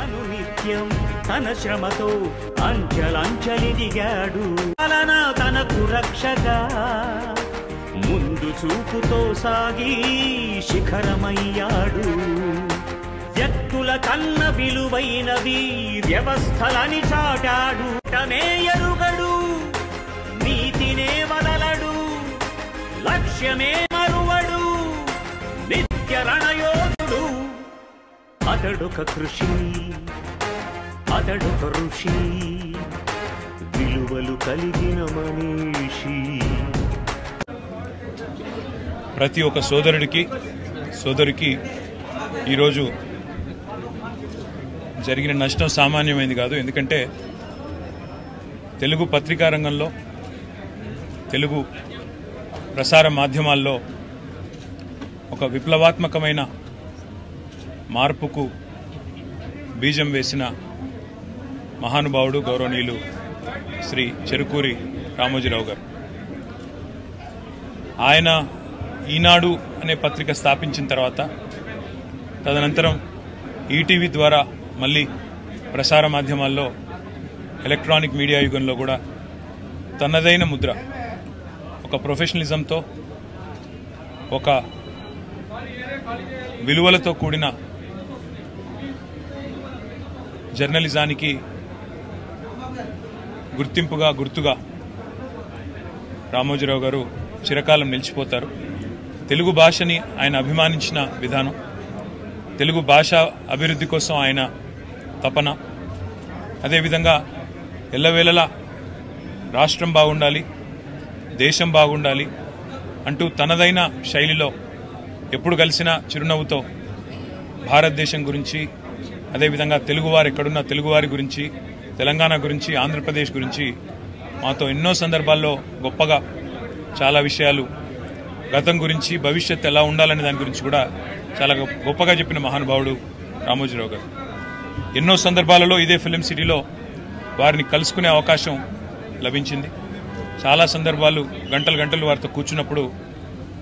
అనునిత్యం తన శ్రమతో అంచెలంచెలిదిగాడు తనకు రక్షగా ముందు చూపుతో సాగి శిఖరమయ్యాడు. వ్యక్తుల కన్న విలువైనవి వ్యవస్థలని చాటాడు. తనే ఎరుగడు, నీతినే వదలడు, లక్ష్యమే మరువడు, నిత్య రణయోధుడు. అతడొక కృషి, అతడొక ఋషి, విలువలు కలిగిన మనిషి. ప్రతి ఒక్క సోదరికి ఈరోజు జరిగిన నష్టం సామాన్యమైంది కాదు. ఎందుకంటే తెలుగు పత్రికా రంగంలో, తెలుగు ప్రసార మాధ్యమాల్లో ఒక విప్లవాత్మకమైన మార్పుకు బీజం వేసిన మహానుభావుడు గౌరవనీయులు శ్రీ చెరుకూరి రామోజీరావు గారు. ఆయన ఈనాడు అనే పత్రిక స్థాపించిన తర్వాత తదనంతరం ఈటీవీ ద్వారా మళ్ళీ ప్రసార మాధ్యమాల్లో ఎలక్ట్రానిక్ మీడియా యుగంలో కూడా తనదైన ముద్ర, ఒక ప్రొఫెషనలిజంతో, ఒక విలువలతో కూడిన జర్నలిజానికి గుర్తుగా రామోజీరావు గారు చిరకాలం నిలిచిపోతారు. తెలుగు భాషని ఆయన అభిమానించిన విధానం, తెలుగు భాష అభివృద్ధి కోసం ఆయన తపన, అదేవిధంగా ఎల్లవేళలా రాష్ట్రం బాగుండాలి, దేశం బాగుండాలి అంటూ తనదైన శైలిలో ఎప్పుడు కలిసినా చిరునవ్వుతో భారతదేశం గురించి, అదేవిధంగా తెలుగువారు ఎక్కడున్నా తెలుగువారి గురించి, తెలంగాణ గురించి, ఆంధ్రప్రదేశ్ గురించి మాతో ఎన్నో సందర్భాల్లో గొప్పగా చాలా విషయాలు, గతం గురించి, భవిష్యత్తు ఎలా ఉండాలనే దాని గురించి కూడా చాలా గొప్పగా చెప్పిన మహానుభావుడు రామోజీరావు గారు. ఎన్నో సందర్భాలలో ఇదే ఫిలిం సిటీలో వారిని కలుసుకునే అవకాశం లభించింది. చాలా సందర్భాలు గంటలు వారితో కూర్చున్నప్పుడు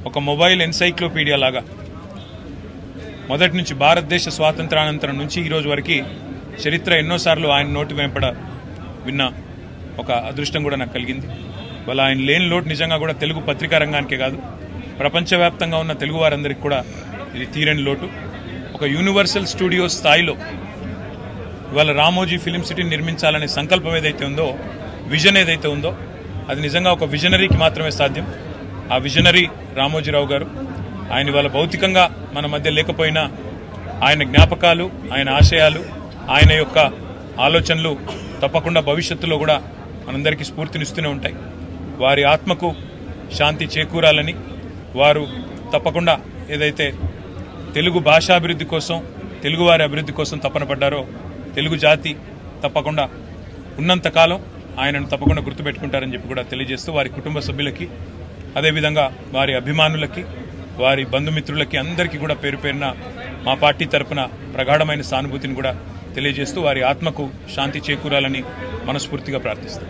ఒక మొబైల్ ఎన్సైక్లోపీడియా లాగా మొదటి నుంచి భారతదేశ స్వాతంత్రానంతరం నుంచి ఈరోజు వరకు చరిత్ర ఎన్నోసార్లు ఆయన నోటి వెంపడ విన్న ఒక అదృష్టం కూడా నాకు కలిగింది. వాళ్ళ ఆయన లేని లోటు నిజంగా కూడా తెలుగు పత్రికా రంగానికే కాదు, ప్రపంచవ్యాప్తంగా ఉన్న తెలుగు వారందరికీ కూడా ఇది తీరని లోటు. ఒక యూనివర్సల్ స్టూడియో స్థాయిలో ఇవాళ రామోజీ ఫిలిం సిటీని నిర్మించాలనే సంకల్పం ఏదైతే ఉందో, విజన్ ఏదైతే ఉందో, అది నిజంగా ఒక విజనరీకి మాత్రమే సాధ్యం. ఆ విజనరీ రామోజీరావు గారు. ఆయన ఇవాళ భౌతికంగా మన మధ్య లేకపోయినా ఆయన జ్ఞాపకాలు, ఆయన ఆశయాలు, ఆయన యొక్క ఆలోచనలు తప్పకుండా భవిష్యత్తులో కూడా మనందరికీ స్ఫూర్తినిస్తూనే ఉంటాయి. వారి ఆత్మకు శాంతి చేకూరాలని, వారు తప్పకుండా ఏదైతే తెలుగు భాషాభివృద్ధి కోసం, తెలుగువారి అభివృద్ధి కోసం తపన పడ్డారో, తెలుగు జాతి తప్పకుండా ఉన్నంతకాలం ఆయనను తప్పకుండా గుర్తుపెట్టుకుంటారని చెప్పి కూడా తెలియజేస్తూ, వారి కుటుంబ సభ్యులకి, అదేవిధంగా వారి అభిమానులకి, వారి బంధుమిత్రులకి అందరికీ కూడా పేరు పేరున మా పార్టీ తరఫున ప్రగాఢమైన సానుభూతిని కూడా తెలియజేస్తూ వారి ఆత్మకు శాంతి చేకూరాలని మనస్ఫూర్తిగా ప్రార్థిస్తాం.